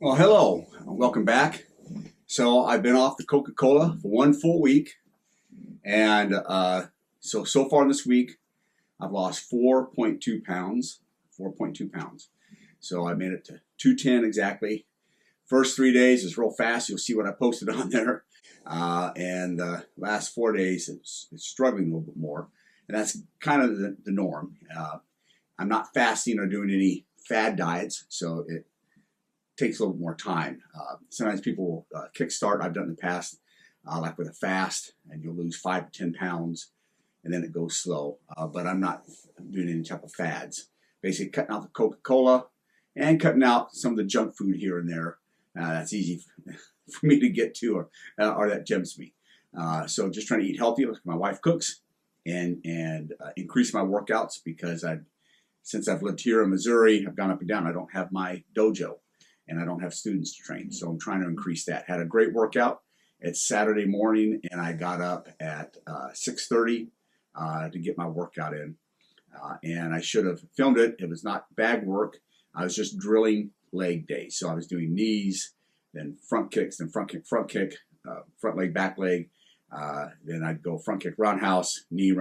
Well, hello, welcome back. So I've been off the Coca-Cola for 1 full week, and so far this week I've lost 4.2 pounds. 4.2 pounds. So I made it to 210 exactly. First 3 days is real fast. You'll see what I posted on there. And the last 4 days it's struggling a little bit more, and that's kind of the norm. I'm not fasting or doing any fad diets, so it takes a little more time. Sometimes people will kickstart. I've done it in the past, like with a fast, and you'll lose 5 to 10 pounds, and then it goes slow. But I'm not doing any type of fads. Basically, cutting out the Coca-Cola and cutting out some of the junk food here and there. That's easy for me to get to, or that tempts me. So just trying to eat healthy, like my wife cooks, and increase my workouts because since I've lived here in Missouri, I've gone up and down. I don't have my dojo, and I don't have students to train, so I'm trying to increase that. Had a great workout. It's Saturday morning, and I got up at 6:30 to get my workout in. And I should have filmed it. It was not bag work. I was just drilling leg day. So I was doing knees, then front kicks, then front kick, front leg, back leg. Then I'd go front kick, roundhouse, knee,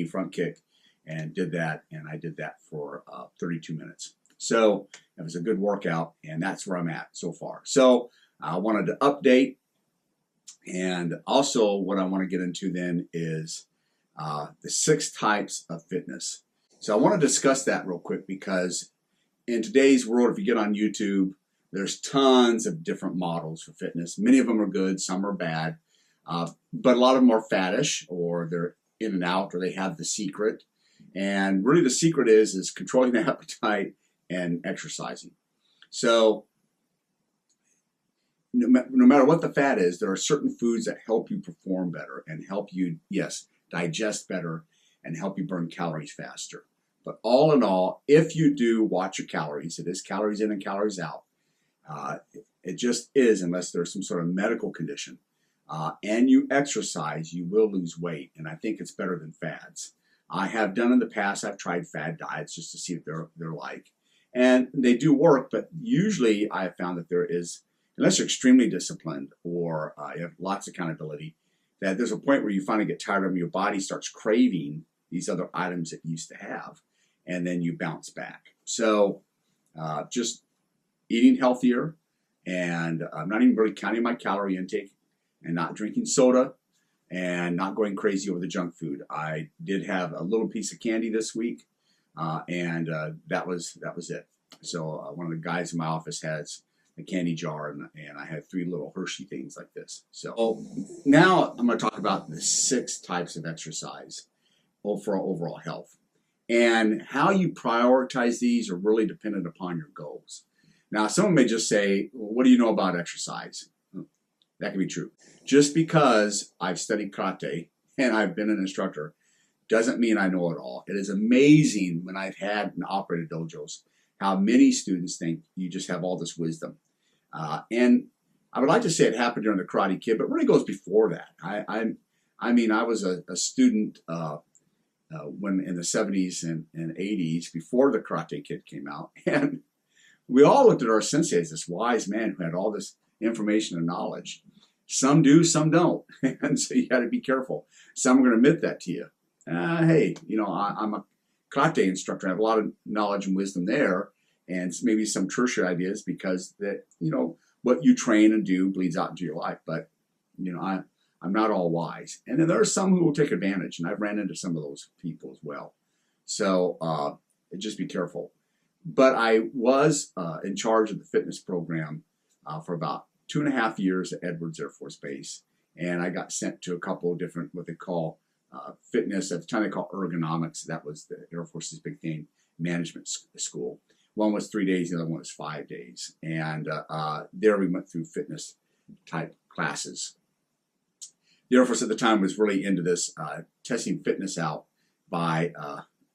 front kick, and did that. And I did that for 32 minutes. So it was a good workout, and that's where I'm at so far. So I wanted to update, and also what I want to get into then is the 6 types of fitness. So I want to discuss that real quick because in today's world, if you get on YouTube, there's tons of different models for fitness. Many of them are good, some are bad, but a lot of them are faddish, or they're in and out, or they have the secret. And really the secret is controlling the appetite and exercising. So no matter what the fad is, there are certain foods that help you perform better and help you, yes, digest better and help you burn calories faster. But all in all, if you do watch your calories, it is calories in and calories out. It just is, unless there's some sort of medical condition. And you exercise, you will lose weight. And I think it's better than fads. I have done in the past, I've tried fad diets just to see what they're like. And they do work, but usually I have found that there is, unless you're extremely disciplined or you have lots of accountability, that there's a point where you finally get tired of them, your body starts craving these other items that you used to have, and then you bounce back. So just eating healthier, and I'm not even really counting my calorie intake, and not drinking soda, and not going crazy over the junk food. I did have a little piece of candy this week, and that was it. So one of the guys in my office has a candy jar, and I had 3 little Hershey things like this. So now I'm going to talk about the 6 types of exercise for overall health. And how you prioritize these are really dependent upon your goals. Now, someone may just say, well, what do you know about exercise? That can be true. Just because I've studied karate and I've been an instructor doesn't mean I know it all. It is amazing when I've had and operated dojos how many students think you just have all this wisdom. And I would like to say it happened during the Karate Kid, but really goes before that. I mean, I was a student when in the 70s and 80s, before the Karate Kid came out, and we all looked at our sensei as this wise man who had all this information and knowledge. Some do, some don't, and so you got to be careful. Some are going to admit that to you. Hey, I'm a karate instructor. I have a lot of knowledge and wisdom there, and maybe some tertiary ideas because that what you train and do bleeds out into your life. But I'm not all wise, and then there are some who will take advantage, and I've ran into some of those people as well. So just be careful. But I was in charge of the fitness program for about 2.5 years at Edwards Air Force Base, and I got sent to a couple of different what they call fitness, at the time they call ergonomics. That was the Air Force's big thing, management school. One was 3 days, the other one was 5 days. And there we went through fitness type classes. The Air Force at the time was really into this, testing fitness out by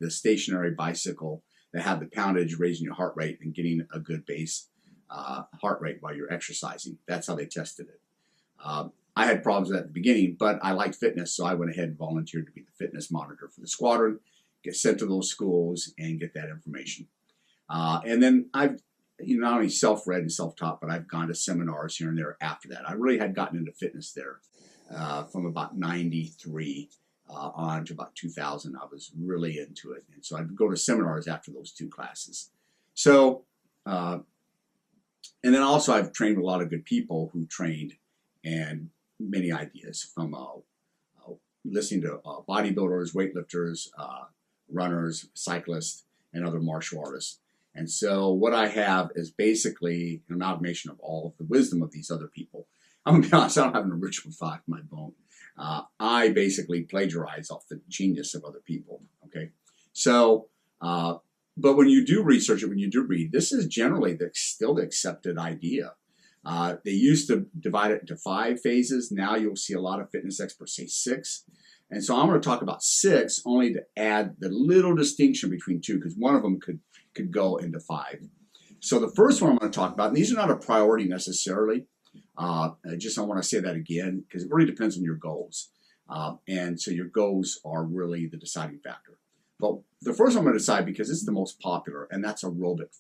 the stationary bicycle that had the poundage, raising your heart rate and getting a good base heart rate while you're exercising. That's how they tested it. I had problems with that at the beginning, but I liked fitness, so I went ahead and volunteered to be the fitness monitor for the squadron, get sent to those schools, and get that information. And then I've not only self-read and self-taught, but I've gone to seminars here and there after that. I really had gotten into fitness there from about 93 on to about 2000. I was really into it. And so I'd go to seminars after those 2 classes. So, and then also I've trained with a lot of good people who trained and many ideas from listening to bodybuilders, weightlifters, runners, cyclists, and other martial artists. And so what I have is basically an amalgamation of all of the wisdom of these other people. I'm going to be honest, I don't have an original thought in my bone. I basically plagiarize off the genius of other people. Okay, so but when you do research it, when you do read, this is generally still the accepted idea. They used to divide it into 5 phases. Now you'll see a lot of fitness experts say 6. And so I'm going to talk about 6 only to add the little distinction between 2, because one of them could go into 5. So the first one I'm going to talk about, and these are not a priority necessarily. I want to say that again, because it really depends on your goals. And so your goals are really the deciding factor. But the first one I'm going to decide because it's the most popular, and that's aerobic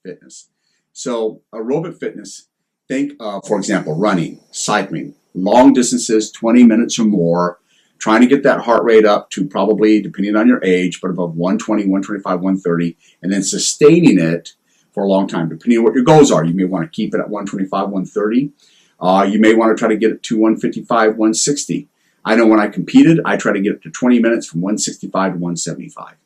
fitness. So aerobic fitness, think of, for example, running, cycling, long distances, 20 minutes or more, trying to get that heart rate up to probably, depending on your age, but above 120, 125, 130, and then sustaining it for a long time, depending on what your goals are. You may want to keep it at 125, 130. You may want to try to get it to 155, 160. I know when I competed, I try to get it to 20 minutes from 165 to 175.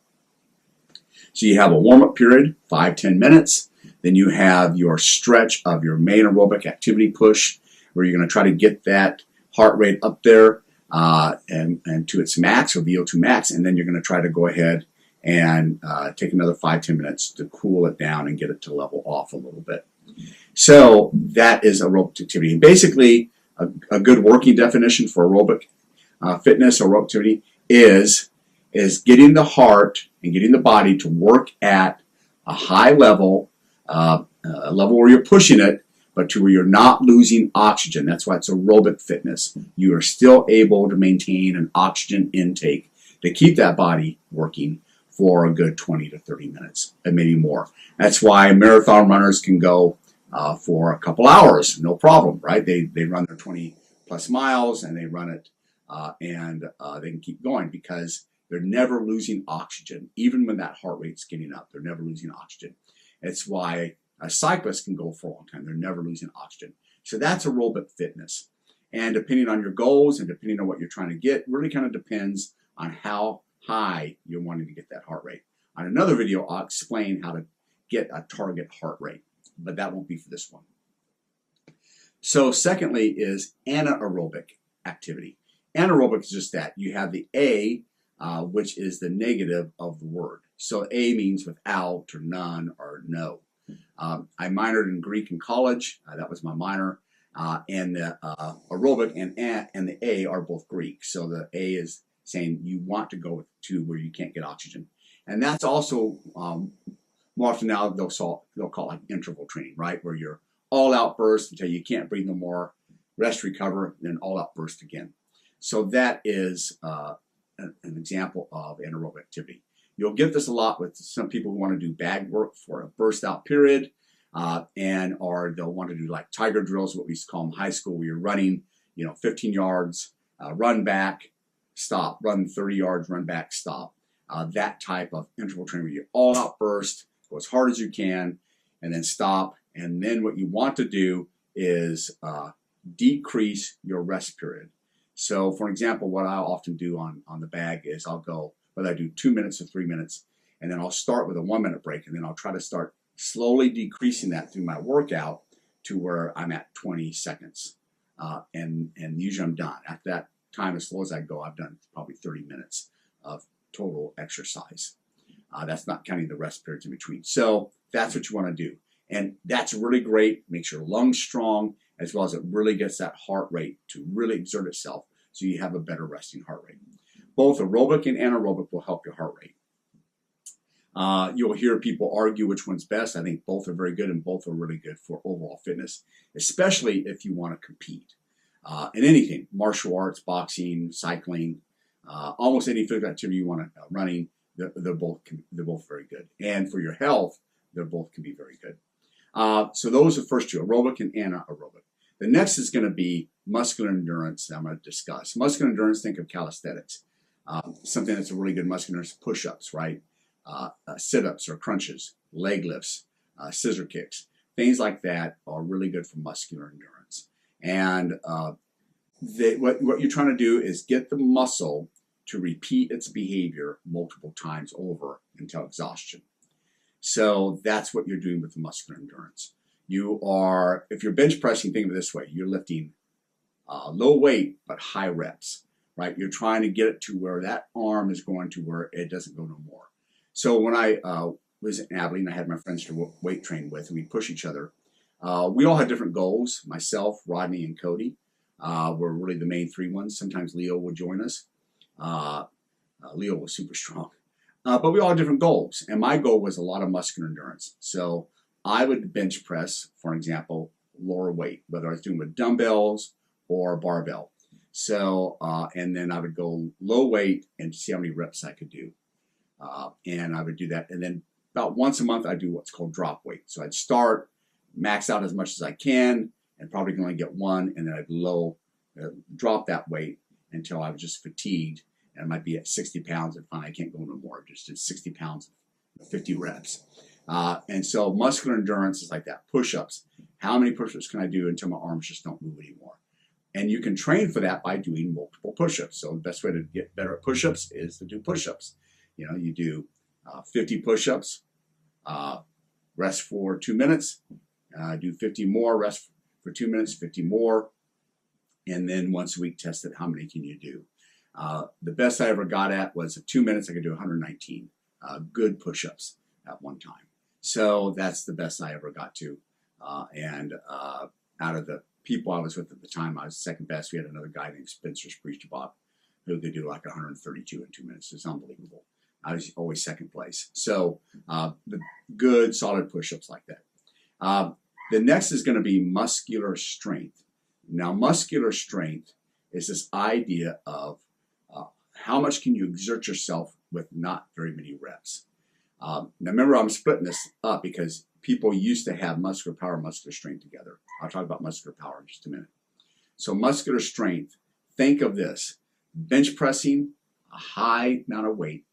So you have a warm-up period, 5-10 minutes. Then you have your stretch of your main aerobic activity push, where you're going to try to get that heart rate up there and to its max, or VO2 max. And then you're going to try to go ahead and take another 5-10 minutes to cool it down and get it to level off a little bit. So that is aerobic activity. And basically, a good working definition for aerobic fitness or aerobic activity is getting the heart and getting the body to work at a high level, a level where you're pushing it, but to where you're not losing oxygen. That's why it's aerobic fitness. You are still able to maintain an oxygen intake to keep that body working for a good 20 to 30 minutes, and maybe more. That's why marathon runners can go for a couple hours, no problem, right? They run their 20 plus miles and they run it and they can keep going because they're never losing oxygen. Even when that heart rate's getting up, they're never losing oxygen. It's why a cyclist can go for a long time. They're never losing oxygen. So that's aerobic fitness. And depending on your goals and depending on what you're trying to get, really kind of depends on how high you're wanting to get that heart rate. On another video, I'll explain how to get a target heart rate, but that won't be for this one. So secondly is anaerobic activity. Anaerobic is just that. You have the A, which is the negative of the word. So A means without or none or no. I minored in Greek in college. That was my minor. And the aerobic and the A are both Greek. So the A is saying you want to go to where you can't get oxygen. And that's also, more often now, they'll call it like interval training, right? Where you're all out burst until you can't breathe no more, rest, recover, then all out burst again. So that is an example of anaerobic activity. You'll get this a lot with some people who want to do bag work for a burst out period, or they'll want to do like tiger drills, what we used to call them in high school, where you're running, 15 yards, run back, stop, run 30 yards, run back, stop. That type of interval training where you all out burst, go as hard as you can, and then stop. And then what you want to do is decrease your rest period. So for example, what I'll often do on the bag is I'll go, whether I do 2 minutes or 3 minutes, and then I'll start with a 1 minute break, and then I'll try to start slowly decreasing that through my workout to where I'm at 20 seconds. And usually I'm done. At that time, as slow as I go, I've done probably 30 minutes of total exercise. That's not counting the rest periods in between. So that's what you want to do. And that's really great. Makes your lungs strong, as well as it really gets that heart rate to really exert itself so you have a better resting heart rate. Both aerobic and anaerobic will help your heart rate. You'll hear people argue which one's best. I think both are very good and both are really good for overall fitness, especially if you want to compete in anything, martial arts, boxing, cycling, almost any physical activity you want to, running, they're both very good. And for your health, they both can be very good. So those are the first two, aerobic and anaerobic. The next is going to be muscular endurance that I'm going to discuss. Muscular endurance, think of calisthenics. Something that's a really good muscular endurance, push-ups, right? Sit-ups or crunches, leg lifts, scissor kicks. Things like that are really good for muscular endurance. And what you're trying to do is get the muscle to repeat its behavior multiple times over until exhaustion. So that's what you're doing with the muscular endurance. If you're bench pressing, think of it this way. You're lifting low weight, but high reps, right? You're trying to get it to where that arm is going to where it doesn't go no more. So when I was in Abilene, I had my friends to weight train with, and we push each other. We all had different goals. Myself, Rodney, and Cody were really the main three ones. Sometimes Leo would join us. Leo was super strong. But we all had different goals. And my goal was a lot of muscular endurance. So I would bench press, for example, lower weight, whether I was doing with dumbbells or barbell. So, and then I would go low weight and see how many reps I could do. And I would do that. And then about once a month, I'd do what's called drop weight. So I'd start, max out as much as I can, and probably only get one, and then I'd drop that weight until I was just fatigued. And I might be at 60 pounds and finally I can't go no more. Just did 60 pounds, 50 reps. And so muscular endurance is like that. Push-ups. How many push-ups can I do until my arms just don't move anymore? And you can train for that by doing multiple push-ups. So the best way to get better at push-ups is to do push-ups. You know, you do 50 push-ups, rest for 2 minutes, do 50 more, rest for 2 minutes, 50 more, and then once a week test it. How many can you do? The best I ever got at was at 2 minutes, I could do 119 good push-ups at one time. So that's the best I ever got to. And out of the people I was with at the time, I was second best. We had another guy named Spencer Spreechabot who could do like 132 in 2 minutes. It's unbelievable. I was always second place. So the good, solid push-ups like that. The next is going to be muscular strength. Now, muscular strength is this idea of how much can you exert yourself with not very many reps. Now, remember, I'm splitting this up because people used to have muscular power and muscular strength together. I'll talk about muscular power in just a minute. So muscular strength, think of this. Bench pressing, a high amount of weight,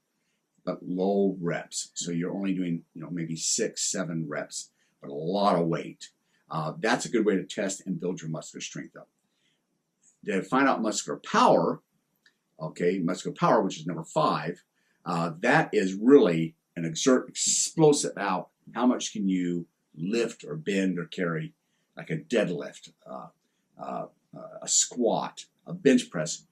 but low reps. So you're only doing, maybe 6, 7 reps, but a lot of weight. That's a good way to test and build your muscular strength up. To find out muscular power, muscular power, which is number 5, that is really an explosive out. How much can you lift or bend or carry, like a deadlift, a squat, a bench press,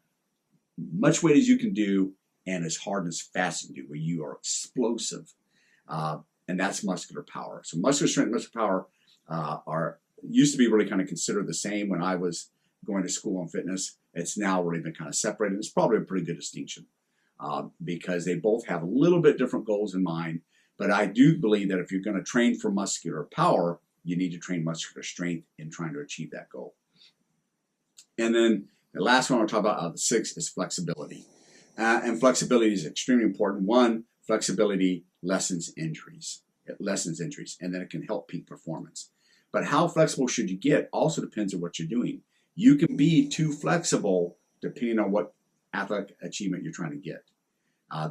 much weight as you can do and as hard and as fast as you can do, where you are explosive. And that's muscular power. So muscular strength and muscular power used to be really kind of considered the same when I was going to school on fitness. It's now really been kind of separated. It's probably a pretty good distinction because they both have a little bit different goals in mind. But I do believe that if you're going to train for muscular power, you need to train muscular strength in trying to achieve that goal. And then the last one I'll talk about, the 6th, is flexibility. And flexibility is extremely important. One, flexibility lessens injuries. It lessens injuries, and then it can help peak performance. But how flexible should you get also depends on what you're doing. You can be too flexible depending on what athletic achievement you're trying to get.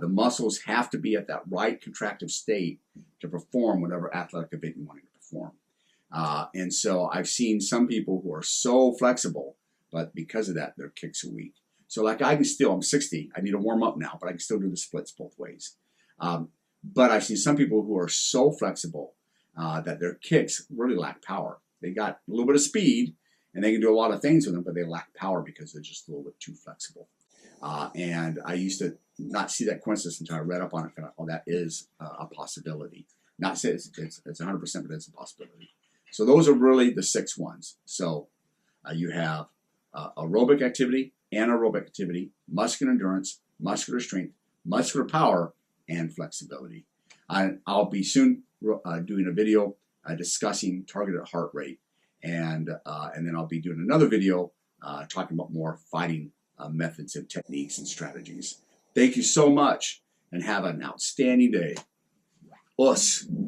The muscles have to be at that right contractive state to perform whatever athletic event you want to perform. And so I've seen some people who are so flexible, but because of that, their kicks are weak. So like I'm 60, I need to warm up now, but I can still do the splits both ways. But I've seen some people who are so flexible that their kicks really lack power. They got a little bit of speed and they can do a lot of things with them, but they lack power because they're just a little bit too flexible. And I used to not see that coincidence until I read up on it. Oh, that is a possibility. Not say it's 100%, but it's a possibility. So those are really the 6 ones. So you have aerobic activity, anaerobic activity, muscular endurance, muscular strength, muscular power, and flexibility. I'll be soon doing a video discussing targeted heart rate, and then I'll be doing another video talking about more fighting methods and techniques and strategies. Thank you so much, and have an outstanding day. Us.